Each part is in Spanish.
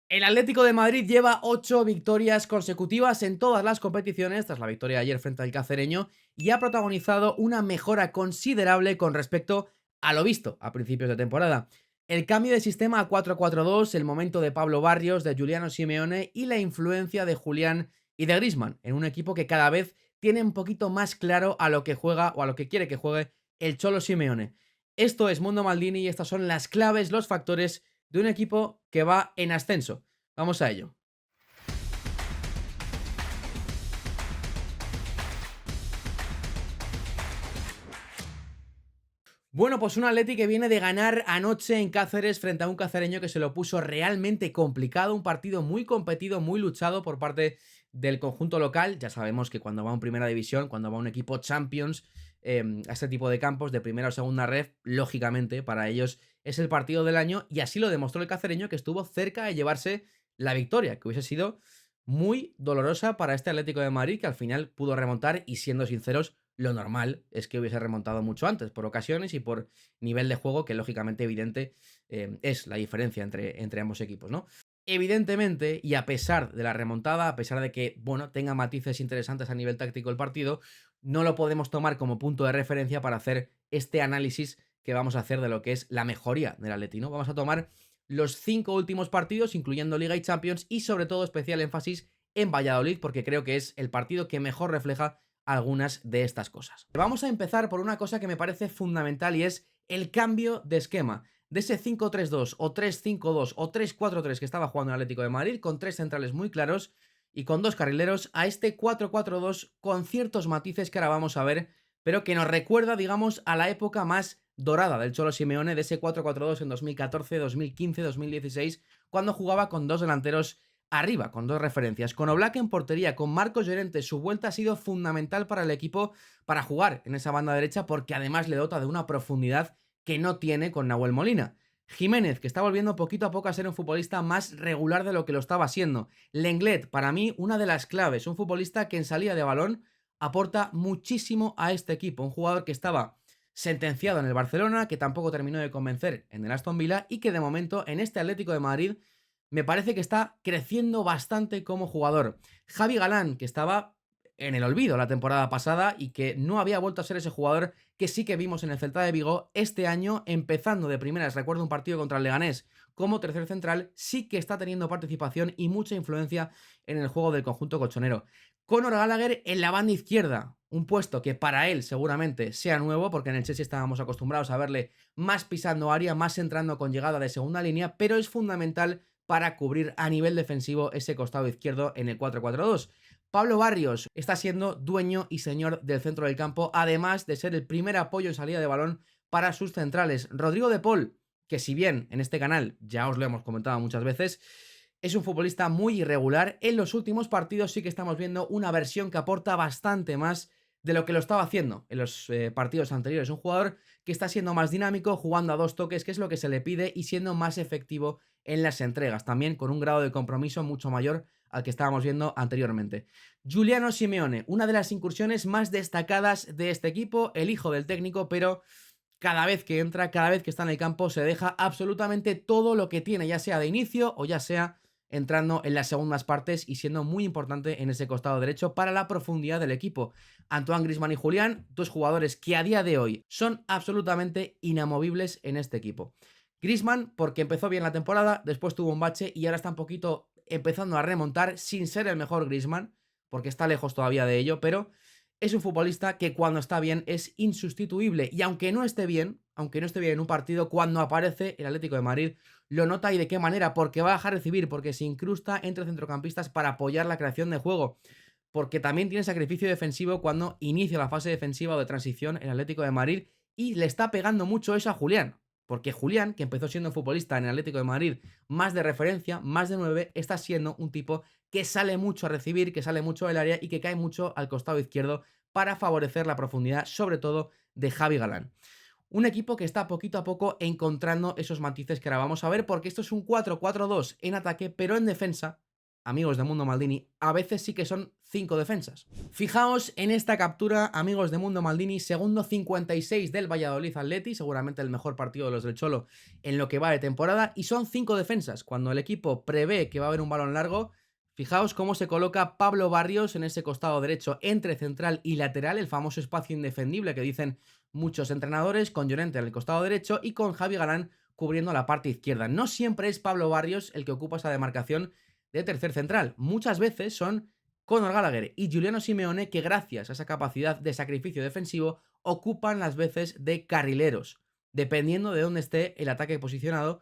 El Atlético de Madrid lleva 8 victorias consecutivas en todas las competiciones, tras la victoria de ayer frente al Cacereño, y ha protagonizado una mejora considerable con respecto a lo visto a principios de temporada. El cambio de sistema a 4-4-2, el momento de Pablo Barrios, de Giuliano Simeone y la influencia de Julián y de Griezmann en un equipo que cada vez tiene un poquito más claro a lo que juega o a lo que quiere que juegue el Cholo Simeone. Esto es Mundo Maldini y estas son las claves, los factores de un equipo que va en ascenso. Vamos a ello. Bueno, pues un Atleti que viene de ganar anoche en Cáceres frente a un cacereño que se lo puso realmente complicado, un partido muy competido, muy luchado por parte del conjunto local. Ya sabemos que cuando va en primera división, cuando va un equipo Champions a este tipo de campos de primera o segunda ref, lógicamente para ellos es el partido del año y así lo demostró el cacereño que estuvo cerca de llevarse la victoria, que hubiese sido muy dolorosa para este Atlético de Madrid que al final pudo remontar y siendo sinceros lo normal es que hubiese remontado mucho antes, por ocasiones y por nivel de juego, que lógicamente evidente es la diferencia entre ambos equipos, ¿no? Evidentemente, y a pesar de la remontada, a pesar de que, bueno, tenga matices interesantes a nivel táctico el partido, no lo podemos tomar como punto de referencia para hacer este análisis que vamos a hacer de lo que es la mejoría del Atleti, ¿no? Vamos a tomar los 5 últimos partidos, incluyendo Liga y Champions, y sobre todo especial énfasis en Valladolid, porque creo que es el partido que mejor refleja algunas de estas cosas. Vamos a empezar por una cosa que me parece fundamental y es el cambio de esquema. De ese 5-3-2 o 3-5-2 o 3-4-3 que estaba jugando el Atlético de Madrid con 3 centrales muy claros y con 2 carrileros a este 4-4-2 con ciertos matices que ahora vamos a ver, pero que nos recuerda, digamos, a la época más dorada del Cholo Simeone, de ese 4-4-2 en 2014, 2015, 2016, cuando jugaba con 2 delanteros arriba, con 2 referencias. Con Oblak en portería, con Marcos Llorente, su vuelta ha sido fundamental para el equipo para jugar en esa banda derecha porque además le dota de una profundidad que no tiene con Nahuel Molina. Jiménez, que está volviendo poquito a poco a ser un futbolista más regular de lo que lo estaba siendo. Lenglet, para mí, una de las claves, un futbolista que en salida de balón aporta muchísimo a este equipo. Un jugador que estaba sentenciado en el Barcelona, que tampoco terminó de convencer en el Aston Villa y que de momento en este Atlético de Madrid me parece que está creciendo bastante como jugador. Javi Galán, que estaba en el olvido la temporada pasada y que no había vuelto a ser ese jugador que sí que vimos en el Celta de Vigo este año, empezando de primeras, recuerdo un partido contra el Leganés como tercer central, sí que está teniendo participación y mucha influencia en el juego del conjunto colchonero. Conor Gallagher en la banda izquierda, un puesto que para él seguramente sea nuevo, porque en el Chelsea estábamos acostumbrados a verle más pisando área, más entrando con llegada de segunda línea, pero es fundamental para cubrir a nivel defensivo ese costado izquierdo en el 4-4-2. Pablo Barrios está siendo dueño y señor del centro del campo, además de ser el primer apoyo en salida de balón para sus centrales. Rodrigo de Paul, que si bien en este canal ya os lo hemos comentado muchas veces, es un futbolista muy irregular. En los últimos partidos sí que estamos viendo una versión que aporta bastante más de lo que lo estaba haciendo en los partidos anteriores. Un jugador que está siendo más dinámico, jugando a 2 toques, que es lo que se le pide, y siendo más efectivo en las entregas, también con un grado de compromiso mucho mayor al que estábamos viendo anteriormente. Giuliano Simeone, una de las incursiones más destacadas de este equipo, el hijo del técnico, pero cada vez que entra, cada vez que está en el campo, se deja absolutamente todo lo que tiene, ya sea de inicio o ya sea entrando en las segundas partes y siendo muy importante en ese costado derecho para la profundidad del equipo. Antoine Griezmann y Julián, 2 jugadores que a día de hoy son absolutamente inamovibles en este equipo. Griezmann porque empezó bien la temporada, después tuvo un bache y ahora está un poquito empezando a remontar sin ser el mejor Griezmann, porque está lejos todavía de ello, pero es un futbolista que cuando está bien es insustituible y aunque no esté bien, en un partido, cuando aparece el Atlético de Madrid lo nota y de qué manera, porque va a dejar recibir, porque se incrusta entre centrocampistas para apoyar la creación de juego, porque también tiene sacrificio defensivo cuando inicia la fase defensiva o de transición el Atlético de Madrid y le está pegando mucho eso a Julián. Porque Julián, que empezó siendo futbolista en el Atlético de Madrid, más de referencia, más de 9, está siendo un tipo que sale mucho a recibir, que sale mucho del área y que cae mucho al costado izquierdo para favorecer la profundidad, sobre todo de Javi Galán. Un equipo que está poquito a poco encontrando esos matices que ahora vamos a ver, porque esto es un 4-4-2 en ataque, pero en defensa amigos de Mundo Maldini, a veces sí que son 5 defensas. Fijaos en esta captura, amigos de Mundo Maldini, segundo 56 del Valladolid Atleti, seguramente el mejor partido de los del Cholo en lo que va de temporada, y son 5 defensas. Cuando el equipo prevé que va a haber un balón largo, fijaos cómo se coloca Pablo Barrios en ese costado derecho entre central y lateral, el famoso espacio indefendible que dicen muchos entrenadores, con Llorente en el costado derecho y con Javi Galán cubriendo la parte izquierda. No siempre es Pablo Barrios el que ocupa esa demarcación de tercer central. Muchas veces son Conor Gallagher y Giuliano Simeone que gracias a esa capacidad de sacrificio defensivo ocupan las veces de carrileros, dependiendo de dónde esté el ataque posicionado,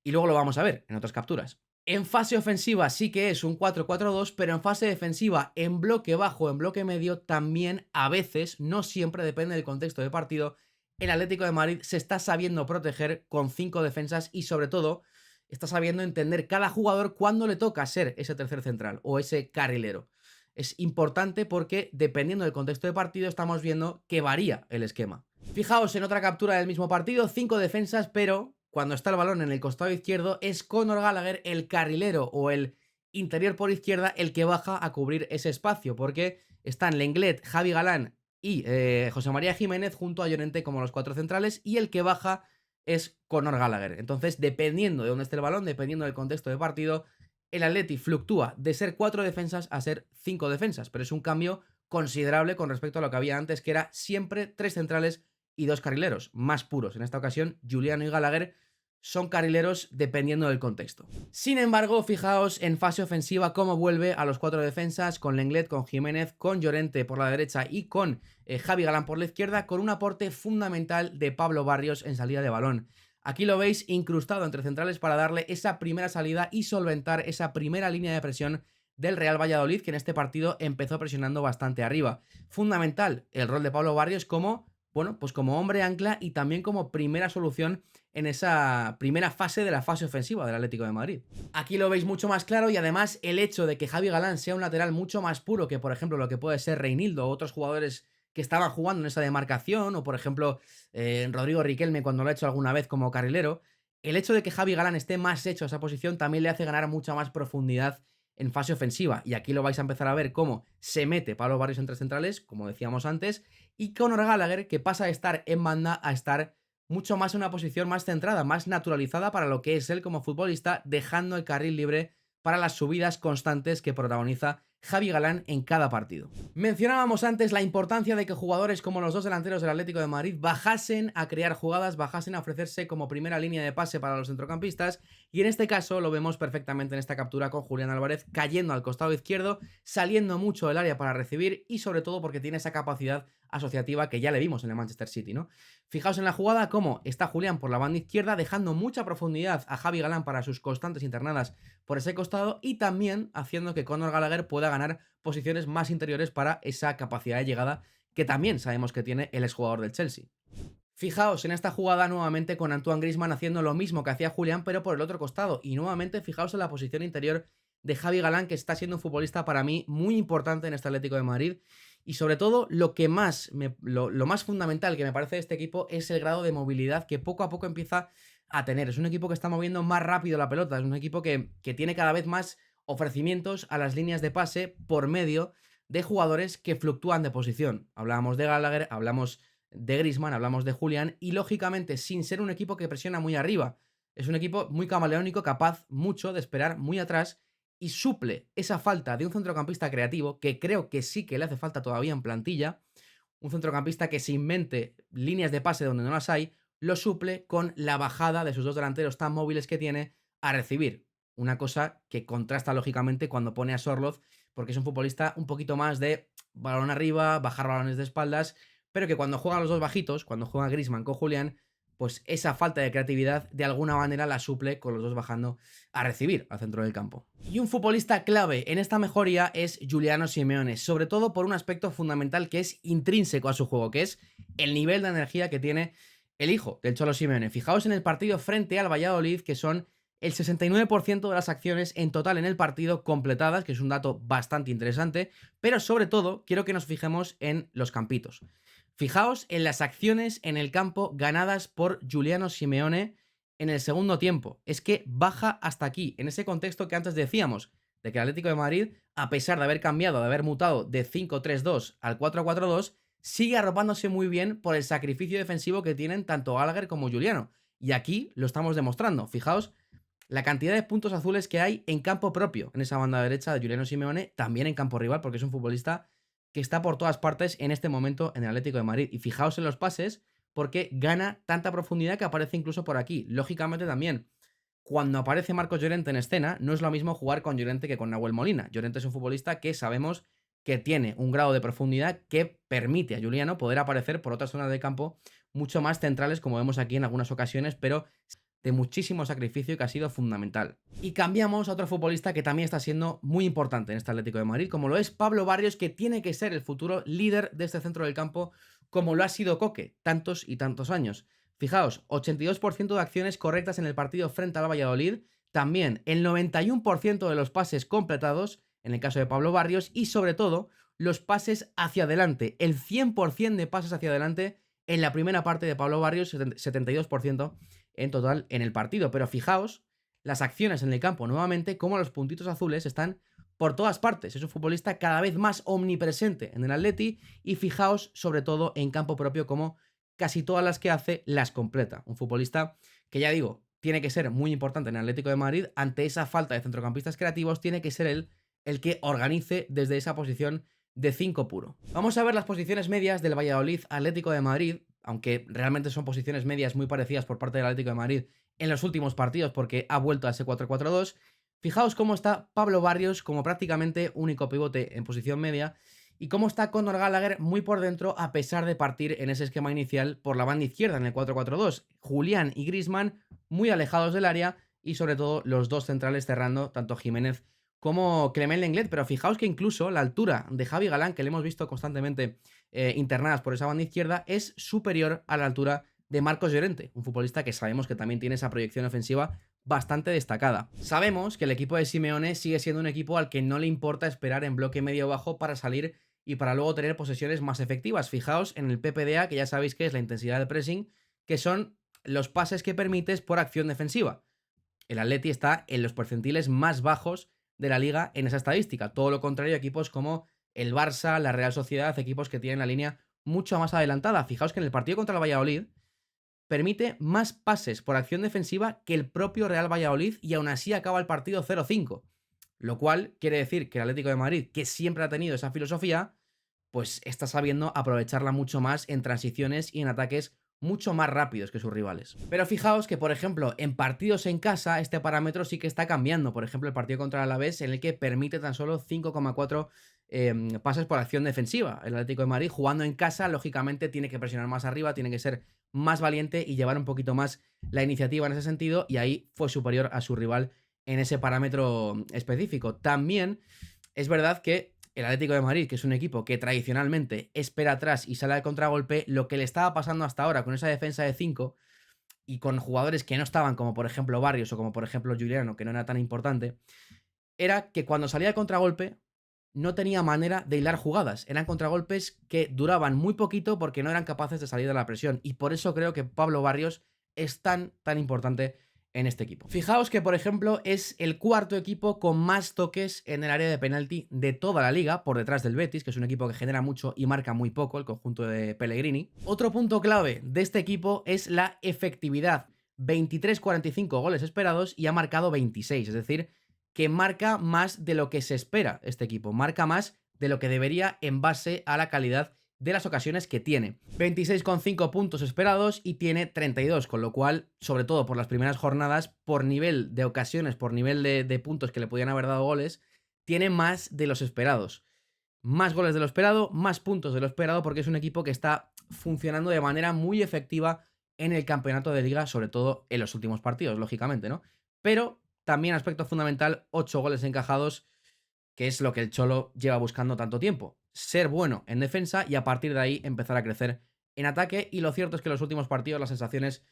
y luego lo vamos a ver en otras capturas. En fase ofensiva sí que es un 4-4-2, pero en fase defensiva, en bloque bajo, en bloque medio, también a veces, no siempre, depende del contexto de partido, el Atlético de Madrid se está sabiendo proteger con 5 defensas y sobre todo está sabiendo entender cada jugador cuándo le toca ser ese tercer central o ese carrilero. Es importante porque dependiendo del contexto de partido estamos viendo que varía el esquema. Fijaos en otra captura del mismo partido, 5 defensas, pero cuando está el balón en el costado izquierdo es Conor Gallagher el carrilero o el interior por izquierda el que baja a cubrir ese espacio, porque están Lenglet, Javi Galán y José María Jiménez junto a Llorente como los 4 centrales, y el que baja es Conor Gallagher. Entonces, dependiendo de dónde esté el balón, dependiendo del contexto de partido, el Atleti fluctúa de ser 4 defensas a ser 5 defensas, pero es un cambio considerable con respecto a lo que había antes, que era siempre 3 centrales y 2 carrileros, más puros. En esta ocasión, Giuliano y Gallagher son carrileros dependiendo del contexto. Sin embargo, fijaos en fase ofensiva cómo vuelve a los 4 defensas, con Lenglet, con Jiménez, con Llorente por la derecha y con Javi Galán por la izquierda, con un aporte fundamental de Pablo Barrios en salida de balón. Aquí lo veis incrustado entre centrales para darle esa primera salida y solventar esa primera línea de presión del Real Valladolid, que en este partido empezó presionando bastante arriba. Fundamental el rol de Pablo Barrios como, bueno, pues como hombre ancla y también como primera solución en esa primera fase de la fase ofensiva del Atlético de Madrid. Aquí lo veis mucho más claro, y además el hecho de que Javi Galán sea un lateral mucho más puro que, por ejemplo, lo que puede ser Reinildo o otros jugadores que estaban jugando en esa demarcación, o por ejemplo Rodrigo Riquelme cuando lo ha hecho alguna vez como carrilero, el hecho de que Javi Galán esté más hecho a esa posición también le hace ganar mucha más profundidad en fase ofensiva, y aquí lo vais a empezar a ver cómo se mete Pablo Barrios entre centrales, como decíamos antes, y Conor Gallagher, que pasa de estar en banda a estar mucho más en una posición más centrada, más naturalizada para lo que es él como futbolista, dejando el carril libre para las subidas constantes que protagoniza Javi Galán en cada partido. Mencionábamos antes la importancia de que jugadores como los 2 delanteros del Atlético de Madrid bajasen a crear jugadas, bajasen a ofrecerse como primera línea de pase para los centrocampistas, y en este caso lo vemos perfectamente en esta captura con Julián Álvarez cayendo al costado izquierdo, saliendo mucho del área para recibir y sobre todo porque tiene esa capacidad asociativa que ya le vimos en el Manchester City, ¿no? Fijaos en la jugada cómo está Julián por la banda izquierda, dejando mucha profundidad a Javi Galán para sus constantes internadas por ese costado, y también haciendo que Conor Gallagher pueda ganar posiciones más interiores para esa capacidad de llegada que también sabemos que tiene el exjugador del Chelsea. Fijaos en esta jugada nuevamente con Antoine Griezmann haciendo lo mismo que hacía Julián, pero por el otro costado, y nuevamente fijaos en la posición interior de Javi Galán, que está siendo un futbolista para mí muy importante en este Atlético de Madrid. Y sobre todo lo más fundamental que me parece de este equipo es el grado de movilidad que poco a poco empieza a tener. Es un equipo que está moviendo más rápido la pelota, es un equipo que tiene cada vez más ofrecimientos a las líneas de pase por medio de jugadores que fluctúan de posición. Hablábamos de Gallagher, hablamos de Griezmann, hablamos de Julián, y lógicamente sin ser un equipo que presiona muy arriba, es un equipo muy camaleónico, capaz mucho de esperar muy atrás, y suple esa falta de un centrocampista creativo, que creo que sí que le hace falta todavía en plantilla, un centrocampista que se invente líneas de pase donde no las hay, lo suple con la bajada de sus 2 delanteros tan móviles que tiene a recibir. Una cosa que contrasta lógicamente cuando pone a Sorloth, porque es un futbolista un poquito más de balón arriba, bajar balones de espaldas, pero que cuando juegan los dos bajitos, cuando juega Griezmann con Julián, pues esa falta de creatividad de alguna manera la suple con los dos bajando a recibir al centro del campo. Y un futbolista clave en esta mejoría es Giuliano Simeone, sobre todo por un aspecto fundamental que es intrínseco a su juego, que es el nivel de energía que tiene el hijo del Cholo Simeone. Fijaos en el partido frente al Valladolid, que son el 69% de las acciones en total en el partido completadas, que es un dato bastante interesante, pero sobre todo quiero que nos fijemos en los campitos. Fijaos en las acciones en el campo ganadas por Giuliano Simeone en el segundo tiempo. Es que baja hasta aquí, en ese contexto que antes decíamos, de que el Atlético de Madrid, a pesar de haber cambiado, de haber mutado de 5-3-2 al 4-4-2, sigue arropándose muy bien por el sacrificio defensivo que tienen tanto Gallagher como Juliano. Y aquí lo estamos demostrando. Fijaos la cantidad de puntos azules que hay en campo propio, en esa banda derecha de Juliano Simeone, también en campo rival, porque es un futbolista que está por todas partes en este momento en el Atlético de Madrid. Y fijaos en los pases, porque gana tanta profundidad que aparece incluso por aquí. Lógicamente también, cuando aparece Marcos Llorente en escena, no es lo mismo jugar con Llorente que con Nahuel Molina. Llorente es un futbolista que sabemos que tiene un grado de profundidad que permite a Juliano poder aparecer por otras zonas de campo mucho más centrales, como vemos aquí en algunas ocasiones, pero de muchísimo sacrificio y que ha sido fundamental. Y cambiamos a otro futbolista que también está siendo muy importante en este Atlético de Madrid, como lo es Pablo Barrios, que tiene que ser el futuro líder de este centro del campo, como lo ha sido Coque tantos y tantos años. Fijaos, 82% de acciones correctas en el partido frente al Valladolid, también el 91% de los pases completados, en el caso de Pablo Barrios, y sobre todo los pases hacia adelante, el 100% de pases hacia adelante en la primera parte de Pablo Barrios, 72% en total en el partido. Pero fijaos las acciones en el campo nuevamente, como los puntitos azules están por todas partes. Es un futbolista cada vez más omnipresente en el Atleti y fijaos sobre todo en campo propio como casi todas las que hace las completa. Un futbolista que ya digo, tiene que ser muy importante en el Atlético de Madrid. Ante esa falta de centrocampistas creativos tiene que ser él el que organice desde esa posición de 5 puro. Vamos a ver las posiciones medias del Valladolid Atlético de Madrid, aunque realmente son posiciones medias muy parecidas por parte del Atlético de Madrid en los últimos partidos porque ha vuelto a ese 4-4-2. Fijaos cómo está Pablo Barrios como prácticamente único pivote en posición media y cómo está Conor Gallagher muy por dentro a pesar de partir en ese esquema inicial por la banda izquierda en el 4-4-2. Julián y Griezmann muy alejados del área y sobre todo los dos centrales cerrando, tanto Jiménez como Clement Lenglet, pero fijaos que incluso la altura de Javi Galán, que le hemos visto constantemente internadas por esa banda izquierda, es superior a la altura de Marcos Llorente, un futbolista que sabemos que también tiene esa proyección ofensiva bastante destacada. Sabemos que el equipo de Simeone sigue siendo un equipo al que no le importa esperar en bloque medio-bajo para salir y para luego tener posesiones más efectivas. Fijaos en el PPDA, que ya sabéis que es la intensidad del pressing, que son los pases que permites por acción defensiva. El Atleti está en los percentiles más bajos de la liga en esa estadística. Todo lo contrario a equipos como el Barça, la Real Sociedad, equipos que tienen la línea mucho más adelantada. Fijaos que en el partido contra el Valladolid permite más pases por acción defensiva que el propio Real Valladolid y aún así acaba el partido 0-5. Lo cual quiere decir que el Atlético de Madrid, que siempre ha tenido esa filosofía, pues está sabiendo aprovecharla mucho más en transiciones y en ataques mucho más rápidos que sus rivales. Pero fijaos que, por ejemplo, en partidos en casa este parámetro sí que está cambiando. Por ejemplo, el partido contra el Alavés, en el que permite tan solo 5,4 pases por acción defensiva. El Atlético de Madrid, jugando en casa, lógicamente tiene que presionar más arriba, tiene que ser más valiente y llevar un poquito más la iniciativa en ese sentido, y ahí fue superior a su rival en ese parámetro específico. También es verdad que el Atlético de Madrid, que es un equipo que tradicionalmente espera atrás y sale al contragolpe, lo que le estaba pasando hasta ahora con esa defensa de 5 y con jugadores que no estaban, como por ejemplo Barrios o como por ejemplo Juliano, que no era tan importante, era que cuando salía al contragolpe no tenía manera de hilar jugadas. Eran contragolpes que duraban muy poquito porque no eran capaces de salir de la presión. Y por eso creo que Pablo Barrios es tan importante en este equipo. Fijaos que, por ejemplo, es el cuarto equipo con más toques en el área de penalti de toda la liga, por detrás del Betis, que es un equipo que genera mucho y marca muy poco, el conjunto de Pellegrini. Otro punto clave de este equipo es la efectividad. 23-45 goles esperados y ha marcado 26, es decir, que marca más de lo que se espera este equipo, marca más de lo que debería en base a la calidad de las ocasiones que tiene. 26,5 puntos esperados y tiene 32, con lo cual, sobre todo por las primeras jornadas, por nivel de ocasiones, por nivel de puntos que le podían haber dado goles, tiene más de los esperados. Más goles de lo esperado, más puntos de lo esperado, porque es un equipo que está funcionando de manera muy efectiva en el campeonato de liga, sobre todo en los últimos partidos, lógicamente, ¿no? Pero también aspecto fundamental, 8 goles encajados, que es lo que el Cholo lleva buscando tanto tiempo. Ser bueno en defensa y a partir de ahí empezar a crecer en ataque. Y lo cierto es que en los últimos partidos las sensaciones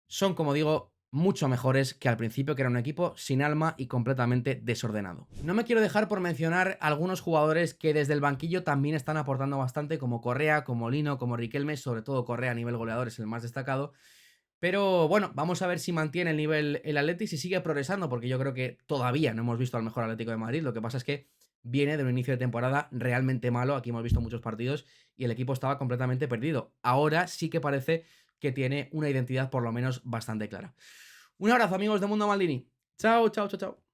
son, como digo, mucho mejores que al principio, que era un equipo sin alma y completamente desordenado. No me quiero dejar por mencionar algunos jugadores que desde el banquillo también están aportando bastante, como Correa, como Lino, como Riquelme, sobre todo Correa a nivel goleador es el más destacado. Pero bueno, vamos a ver si mantiene el nivel el Atleti, si sigue progresando, porque yo creo que todavía no hemos visto al mejor Atlético de Madrid. Lo que pasa es que viene de un inicio de temporada realmente malo. Aquí hemos visto muchos partidos y el equipo estaba completamente perdido. Ahora sí que parece que tiene una identidad por lo menos bastante clara. Un abrazo, amigos de Mundo Maldini. Chao, chao, chao, chao.